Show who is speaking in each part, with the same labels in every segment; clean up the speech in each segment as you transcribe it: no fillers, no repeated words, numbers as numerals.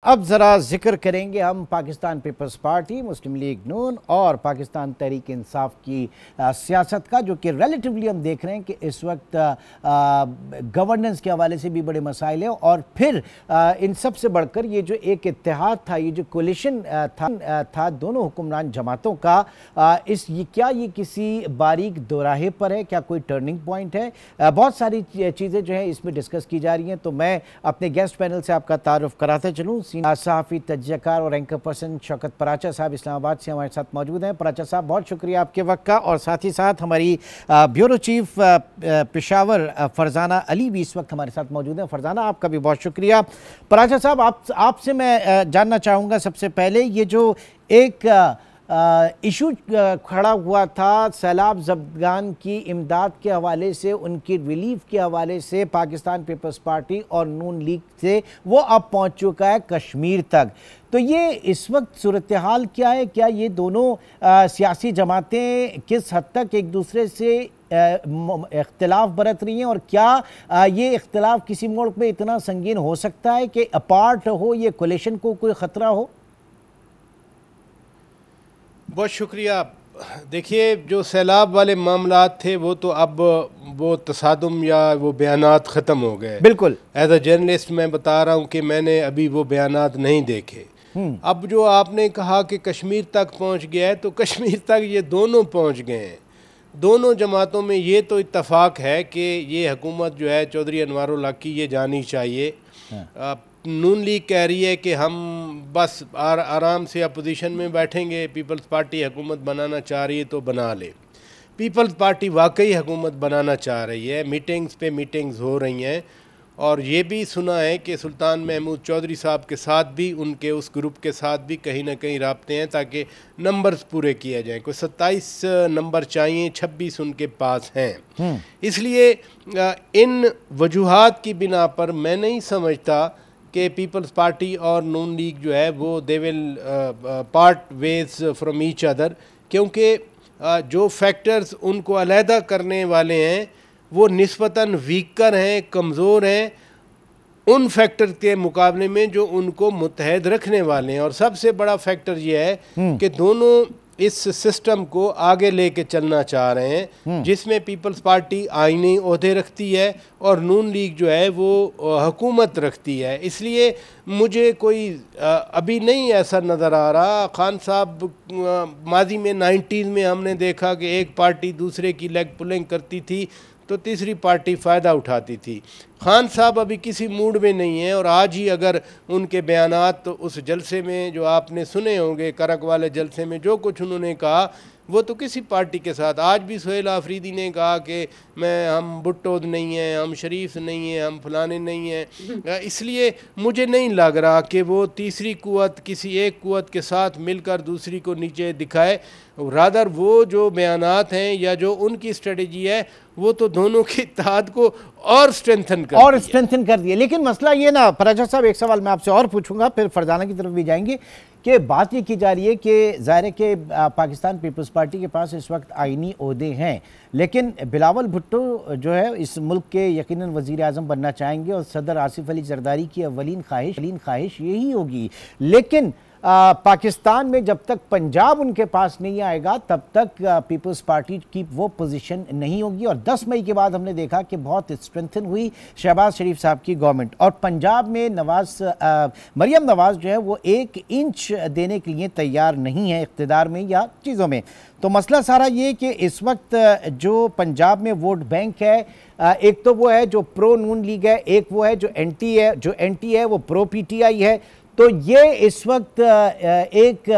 Speaker 1: अब ज़रा जिक्र करेंगे हम पाकिस्तान पीपल्स पार्टी, मुस्लिम लीग नून और पाकिस्तान तहरीक इंसाफ की सियासत का, जो कि रिलेटिवली हम देख रहे हैं कि इस वक्त गवर्नेंस के हवाले से भी बड़े मसाइल हैं। और फिर इन सब से बढ़कर ये जो एक इत्तेहाद था, ये जो कोलिशन था दोनों हुक्मरान जमातों का, क्या ये किसी बारीक दोराहे पर है? क्या कोई टर्निंग पॉइंट है? बहुत सारी चीज़ें जो है इसमें डिस्कस की जा रही हैं। तो मैं अपने गेस्ट पैनल से आपका तारुफ कराता चलूँ। सहाफ़ी, तज्ज़ियाकार और एंकर पर्सन शौकत पराचा साहब इस्लामाबाद से हमारे साथ मौजूद हैं। पराचा साहब, बहुत शुक्रिया आपके वक्त का। और साथ ही साथ हमारी ब्यूरो चीफ पेशावर फ़रज़ाना अली भी इस वक्त हमारे साथ मौजूद हैं। फ़रज़ाना, आपका भी बहुत शुक्रिया। पराचा साहब, आपसे मैं जानना चाहूँगा सबसे पहले, ये जो एक इशू खड़ा हुआ था सैलाब ज़दगान की इमदाद के हवाले से, उनकी रिलीफ के हवाले से, पाकिस्तान पीपल्स पार्टी और नून लीग से वो अब पहुंच चुका है कश्मीर तक। तो ये इस वक्त सूरत हाल क्या है? क्या ये दोनों सियासी जमातें किस हद तक एक दूसरे से इख्तिलाफ बरत रही हैं, और क्या ये इख्तिलाफ किसी मोड़ पे इतना संगीन हो सकता है कि अपार्ट हो ये कोलिशन को कोई ख़तरा हो?
Speaker 2: बहुत शुक्रिया। देखिए, जो सैलाब वाले मामलात थे वो तो अब वो तसादुम या वो बयानात ख़त्म हो गए।
Speaker 1: बिल्कुल।
Speaker 2: एज अ जर्नलिस्ट मैं बता रहा हूँ कि मैंने अभी वो बयानात नहीं देखे। अब जो आपने कहा कि कश्मीर तक पहुँच गया है, तो कश्मीर तक ये दोनों पहुँच गए हैं। दोनों जमातों में ये तो इत्तफाक है कि ये हुकूमत जो है चौधरी अनवारुल हक की ये जानी चाहिए। नून लीग कह रही है कि हम बस आराम से अपोजिशन में बैठेंगे, पीपल्स पार्टी हुकूमत बनाना चाह रही है तो बना ले। पीपल्स पार्टी वाकई हुकूमत बनाना चाह रही है, मीटिंग्स पे मीटिंग्स हो रही हैं। और ये भी सुना है कि सुल्तान महमूद चौधरी साहब के साथ भी, उनके उस ग्रुप के साथ भी कहीं ना कहीं राब्ते हैं ताकि नंबर्स पूरे किए जाएं। कोई 27 नंबर चाहिए, 26 उनके पास हैं। इसलिए इन वजूहात की बिना पर मैं नहीं समझता कि पीपल्स पार्टी और नून लीग जो है वो they will part ways from each other, क्योंकि जो फैक्टर्स उनको अलहदा करने वाले हैं वो निस्बतन वीकर हैं, कमज़ोर हैं उन फैक्टर के मुकाबले में जो उनको मुत्तहद रखने वाले हैं। और सबसे बड़ा फैक्टर ये है कि दोनों इस सिस्टम को आगे लेके चलना चाह रहे हैं, जिसमें पीपल्स पार्टी आईनी ओहदे रखती है और नून लीग जो है वो हुकूमत रखती है। इसलिए मुझे कोई अभी नहीं ऐसा नज़र आ रहा। खान साहब, माजी में 90s में हमने देखा कि एक पार्टी दूसरे की लेग पुलिंग करती थी तो तीसरी पार्टी फ़ायदा उठाती थी। खान साहब अभी किसी मूड में नहीं है, और आज ही अगर उनके बयानात तो उस जलसे में जो आपने सुने होंगे, करक वाले जलसे में जो कुछ उन्होंने कहा वो तो किसी पार्टी के साथ। आज भी सुहेल आफरीदी ने कहा कि हम भुट्टो नहीं हैं, हम शरीफ नहीं हैं, हम फलाने नहीं हैं। इसलिए मुझे नहीं लग रहा कि वो तीसरी कुव्वत किसी एक कुव्वत के साथ मिलकर दूसरी को नीचे दिखाए। रादर वो जो बयानात हैं या जो उनकी स्ट्रेटजी है वो तो दोनों के इत्तेहाद को और स्ट्रेंथन
Speaker 1: कर दिए। लेकिन मसला ये ना, पराचा साहब, एक सवाल मैं आपसे और पूछूंगा, फिर फरजाना की तरफ भी जाएंगे, कि बात ये की जा रही है कि ज़ाहिर है कि पाकिस्तान पीपल्स पार्टी के पास इस वक्त आईनी ओहदे हैं, लेकिन बिलावल भुट्टो जो है इस मुल्क के यकीनन वज़ीर आज़म बनना चाहेंगे और सदर आसिफ अली जरदारी की अवलीन ख्वाहिश यही होगी। लेकिन पाकिस्तान में जब तक पंजाब उनके पास नहीं आएगा तब तक पीपल्स पार्टी की वो पोजीशन नहीं होगी। और 10 मई के बाद हमने देखा कि बहुत स्ट्रेंथन हुई शहबाज शरीफ साहब की गवर्नमेंट, और पंजाब में मरियम नवाज जो है वो 1 इंच देने के लिए तैयार नहीं है इख्तिदार में या चीज़ों में। तो मसला सारा ये कि इस वक्त जो पंजाब में वोट बैंक है, एक तो वो है जो प्रो नून लीग है, एक वो है जो एंटी है वो प्रो पीटीआई है। तो ये इस वक्त एक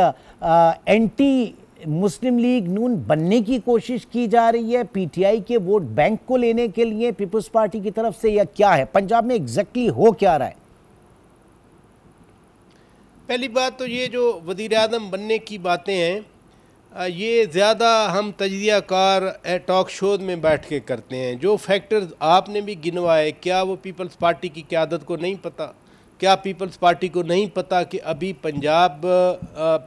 Speaker 1: एंटी मुस्लिम लीग नून बनने की कोशिश की जा रही है पीटीआई के वोट बैंक को लेने के लिए पीपल्स पार्टी की तरफ से, या क्या है पंजाब में एग्जैक्टली हो क्या रहा है?
Speaker 2: पहली बात तो ये जो वज़ीर आज़म बनने की बातें हैं, ये ज़्यादा हम तज्ज़ियाकार टॉक शोज में बैठ के करते हैं। जो फैक्टर्स आपने भी गिनवाए, क्या वो पीपल्स पार्टी की क़यादत को नहीं पता? क्या पीपल्स पार्टी को नहीं पता कि अभी पंजाब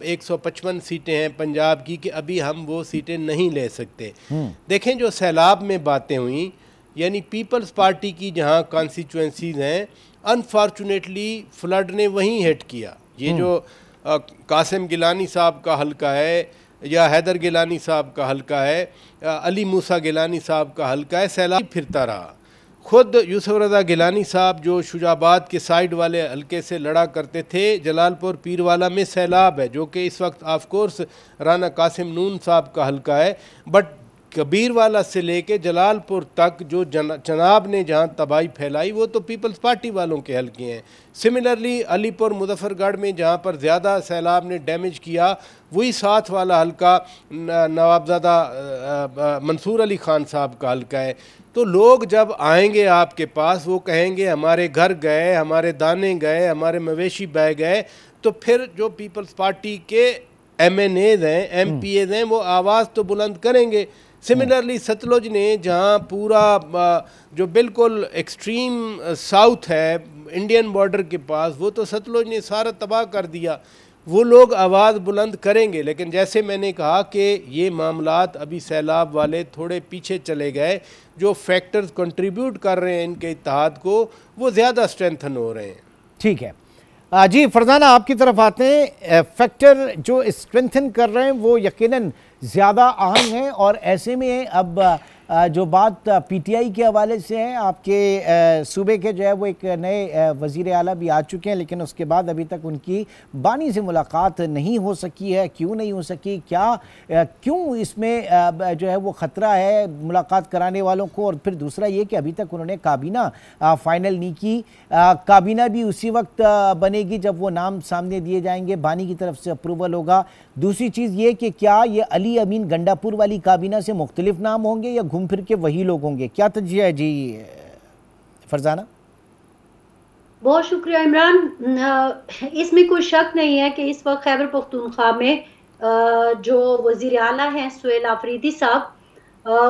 Speaker 2: 155 सीटें हैं पंजाब की, कि अभी हम वो सीटें नहीं ले सकते? देखें, जो सैलाब में बातें हुई यानी पीपल्स पार्टी की जहाँ कॉन्स्टिट्यूंसीज हैं, अनफॉर्चुनेटली फ्लड ने वहीं हिट किया। ये जो कासिम गिलानी साहब का हल्का है या हैदर गिलानी साहब का हल्का है, अली मूसा गिलानी साहब का हल्का है, सैलाब फिरता रहा। खुद यूसुफ रज़ा गिलानी साहब जो शुजाबाद के साइड वाले हल्के से लड़ा करते थे, जलालपुर पीरवाला में सैलाब है, जो कि इस वक्त ऑफ कोर्स राना कासिम नून साहब का हल्का है, बट कबीरवाला से लेके जलालपुर तक जो जनाब ने जहाँ तबाही फैलाई वो तो पीपल्स पार्टी वालों के हल्के हैं। सिमिलरली अलीपुर मुजफ्फरगढ़ में जहाँ पर ज़्यादा सैलाब ने डैमेज किया, वही साथ वाला हल्का नवाबजादा मंसूर अली ख़ान साहब का हल्का है। तो लोग जब आएंगे आपके पास, वो कहेंगे हमारे घर गए, हमारे दाने गए, हमारे मवेशी बह गए, तो फिर जो पीपल्स पार्टी के MNAs हैं, MPAs हैं, वो आवाज़ तो बुलंद करेंगे। सिमिलरली सतलुज ने जहाँ पूरा जो बिल्कुल एक्सट्रीम साउथ है इंडियन बॉर्डर के पास, वो तो सतलुज ने सारा तबाह कर दिया। वो लोग आवाज़ बुलंद करेंगे, लेकिन जैसे मैंने कहा कि ये मामलात अभी सैलाब वाले थोड़े पीछे चले गए। जो फैक्टर्स कंट्रीब्यूट कर रहे हैं इनके इत्तेहाद को, वो ज़्यादा स्ट्रेंथन हो रहे हैं।
Speaker 1: ठीक है जी, फरजाना आपकी तरफ आते हैं। फैक्टर जो स्ट्रेंथन कर रहे हैं वो यकीनन ज़्यादा अहम है, और ऐसे में अब जो बात PTI के हवाले से है, आपके सूबे के जो है वो एक नए वज़ीर आला भी आ चुके हैं, लेकिन उसके बाद अभी तक उनकी बानी से मुलाकात नहीं हो सकी है। क्यों नहीं हो सकी, क्यों इसमें जो है वो ख़तरा है मुलाकात कराने वालों को? और फिर दूसरा ये कि अभी तक उन्होंने काबीना फाइनल नहीं की। काबीना भी उसी वक्त बनेगी जब वो नाम सामने दिए जाएंगे, बानी की तरफ से अप्रूवल होगा। दूसरी चीज़ ये कि क्या ये अली अमीन गंडापुर वाली काबीना से मुख्तलिफ नाम होंगे या घूम फिर के वही लोग होंगे? क्या तज्जिया है जी फरजाना?
Speaker 3: बहुत शुक्रिया इमरान। इसमें कोई शक नहीं है कि इस वक्त खैबर पख्तूनख्वा में जो वज़ीर आला हैं सुहेल आफरीदी साहब,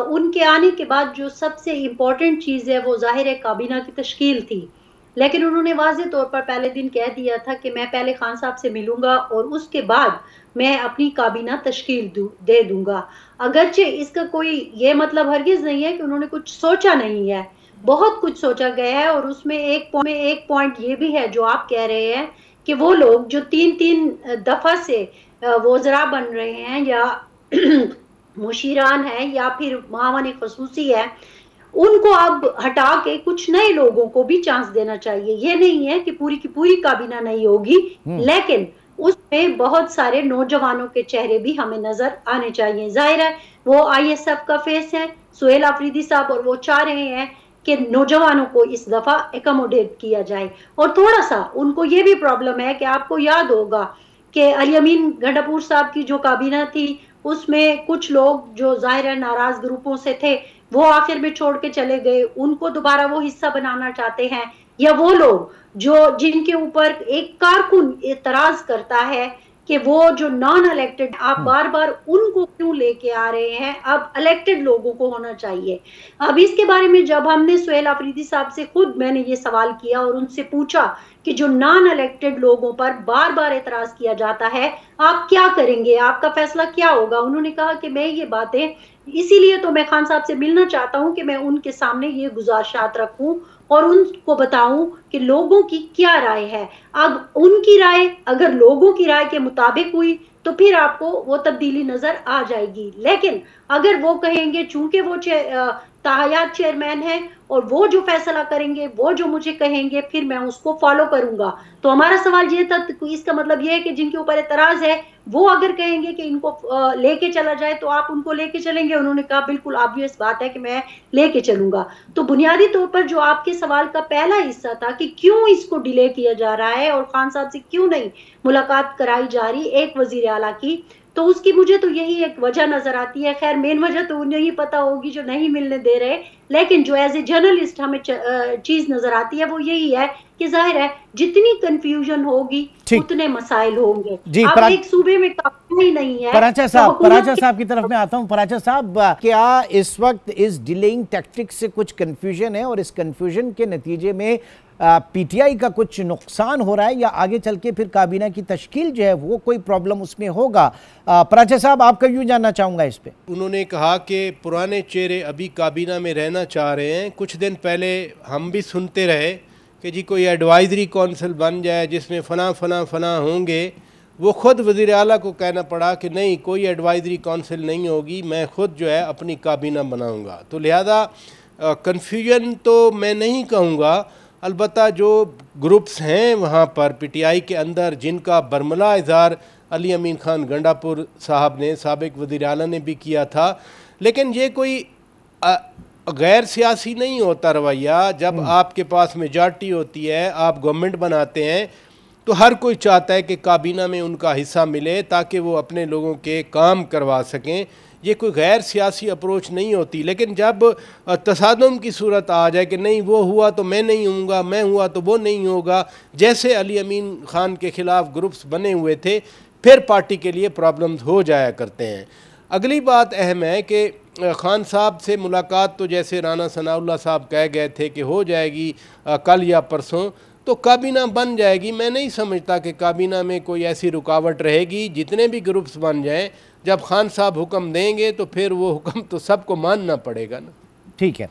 Speaker 3: उनके आने के बाद जो सबसे इम्पोर्टेंट चीज़ है वो ज़ाहिर है काबीना की तश्कील थी। लेकिन उन्होंने वाज़ेह तौर पर पहले दिन कह दिया था कि मैं पहले खान साहब से मिलूंगा और उसके बाद मैं अपनी काबीना तश्कील दे दूंगा। अगरचे इसका कोई ये मतलब हरगिज़ नहीं है कि उन्होंने कुछ सोचा नहीं है, बहुत कुछ सोचा गया है। और उसमें एक पॉइंट ये भी है जो आप कह रहे हैं कि वो लोग जो तीन दफ़ा से वज़रा बन रहे हैं या मुशीरान है या फिर मावन खसूसी है, उनको अब हटा के कुछ नए लोगों को भी चांस देना चाहिए। ये नहीं है कि पूरी की पूरी काबीना नहीं होगी, लेकिन उसमें बहुत सारे नौजवानों के चेहरे भी हमें नजर आने चाहिए। जाहिर है वो ISF का फेस है सुहेल आफरीदी साहब, और वो चाह रहे हैं कि नौजवानों को इस दफा एकोमोडेट किया जाए। और थोड़ा सा उनको ये भी प्रॉब्लम है कि आपको याद होगा कि अली अमीन गंडापुर साहब की जो काबीना थी उसमें कुछ लोग जो जाहिर है नाराज ग्रुपों से थे वो आखिर में छोड़ के चले गए, उनको दोबारा वो हिस्सा बनाना चाहते हैं। या वो लोग जो जिनके ऊपर एक कारकुन एतराज करता है कि वो जो नॉन इलेक्टेड, आप बार बार उनको क्यों लेके आ रहे हैं, अब इलेक्टेड लोगों को होना चाहिए। अब इसके बारे में जब हमने सुहेल आफरीदी साहब से खुद मैंने ये सवाल किया और उनसे पूछा कि जो नॉन इलेक्टेड लोगों पर बार बार एतराज किया जाता है, आप क्या करेंगे, आपका फैसला क्या होगा? उन्होंने कहा कि मैं ये बातें, इसीलिए तो मैं खान साहब से मिलना चाहता हूं कि मैं उनके सामने ये गुजारिशात रखूं और उनको बताऊं कि लोगों की क्या राय है। अब उनकी राय अगर लोगों की राय के मुताबिक हुई तो फिर आपको वो तब्दीली नजर आ जाएगी। लेकिन अगर वो कहेंगे चूंकि वो ताहयात चेयरमैन है और वो जो फैसला करेंगे, वो जो मुझे कहेंगे, फिर मैं उसको फॉलो करूंगा। तो हमारा सवाल ये था, इसका मतलब ये है कि जिनके ऊपर एतराज है वो अगर कहेंगे कि इनको लेके चला जाए तो आप उनको लेके चलेंगे? उन्होंने कहा बिल्कुल ऑब्वियस बात है कि मैं लेके चलूंगा। तो बुनियादी तौर पर जो आपके सवाल का पहला हिस्सा था कि क्यों इसको डिले किया जा रहा है और खान साहब से क्यों नहीं मुलाकात कराई जा रही एक वजीर आला की, तो उसकी मुझे तो यही एक वजह नजर आती है। खैर मेन वजह तो उन्हें ही पता होगी जो नहीं मिलने दे रहे, लेकिन जो एज ए जर्नलिस्ट हमें चीज नजर आती है वो यही है कि जाहिर है जितनी कंफ्यूजन होगी उतने मसाइल होंगे। अब एक सूबे में काफी नहीं है।
Speaker 1: पराचा साहब की तरफ में आता हूं। पराचा साहब, क्या इस वक्त इस डिलेइंग टैक्टिक्स से कुछ कंफ्यूजन है और इस कंफ्यूजन के नतीजे में पीटीआई का कुछ नुकसान हो रहा है या आगे चल के फिर काबीना की तश्कील जो है वो कोई प्रॉब्लम उसमें होगा? पराचे साहब, आपका व्यू जानना चाहूँगा इस पे।
Speaker 2: उन्होंने कहा कि पुराने चेहरे अभी काबीना में रहना चाह रहे हैं। कुछ दिन पहले हम भी सुनते रहे कि जी कोई एडवाइजरी काउंसिल बन जाए जिसमें फ़ना फ़ना फ़ना होंगे। वो ख़ुद वज़ीर आला को कहना पड़ा कि नहीं, कोई एडवाइजरी काउंसिल नहीं होगी, मैं ख़ुद जो है अपनी काबीना बनाऊँगा। तो लिहाजा कन्फ्यूजन तो मैं नहीं कहूँगा, अलबत्ता जो ग्रुप्स हैं वहाँ पर पीटीआई के अंदर जिनका बरमला इज़हार अली अमीन ख़ान गंडापुर साहब ने, साबिक़ वज़ीर आला ने भी किया था, लेकिन ये कोई गैर सियासी नहीं होता रवैया। जब आपके पास मेजॉरिटी होती है, आप गवर्नमेंट बनाते हैं, तो हर कोई चाहता है कि काबीना में उनका हिस्सा मिले ताकि वो अपने लोगों के काम करवा सकें। ये कोई गैर सियासी अप्रोच नहीं होती। लेकिन जब तसादुम की सूरत आ जाए कि नहीं वो हुआ तो मैं नहीं हूँगा, मैं हुआ तो वो नहीं होगा, जैसे अली अमीन ख़ान के ख़िलाफ़ ग्रुप्स बने हुए थे, फिर पार्टी के लिए प्रॉब्लम्स हो जाया करते हैं। अगली बात अहम है कि ख़ान साहब से मुलाकात तो जैसे राना सनाउल्लाह साहब कह गए थे कि हो जाएगी कल या परसों, तो काबीना बन जाएगी। मैं नहीं समझता कि काबीना में कोई ऐसी रुकावट रहेगी। जितने भी ग्रुप्स बन जाएं, जब ख़ान साहब हुक्म देंगे तो फिर वो हुक्म तो सबको मानना पड़ेगा ना।
Speaker 1: ठीक है।